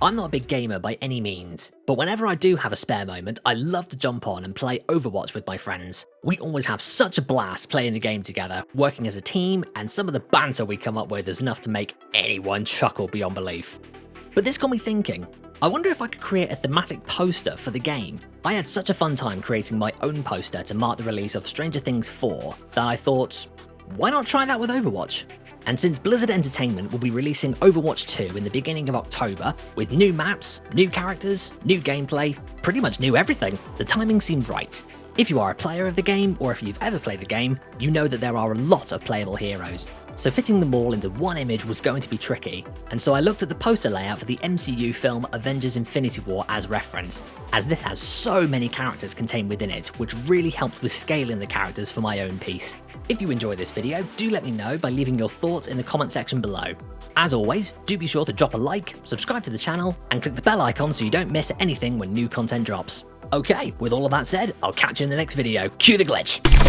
I'm not a big gamer by any means, but whenever I do have a spare moment, I love to jump on and play Overwatch with my friends. We always have such a blast playing the game together, working as a team, and some of the banter we come up with is enough to make anyone chuckle beyond belief. But this got me thinking, I wonder if I could create a thematic poster for the game. I had such a fun time creating my own poster to mark the release of Stranger Things 4 that I thought, why not try that with Overwatch? And since Blizzard Entertainment will be releasing Overwatch 2 in the beginning of October, with new maps, new characters, new gameplay, pretty much new everything, the timing seemed right. If you are a player of the game, or if you've ever played the game, you know that there are a lot of playable heroes, so fitting them all into one image was going to be tricky, and so I looked at the poster layout for the MCU film Avengers Infinity War as reference, as this has so many characters contained within it, which really helped with scaling the characters for my own piece. If you enjoyed this video, do let me know by leaving your thoughts in the comment section below. As always, do be sure to drop a like, subscribe to the channel, and click the bell icon so you don't miss anything when new content drops. Okay, with all of that said, I'll catch you in the next video. Cue the glitch!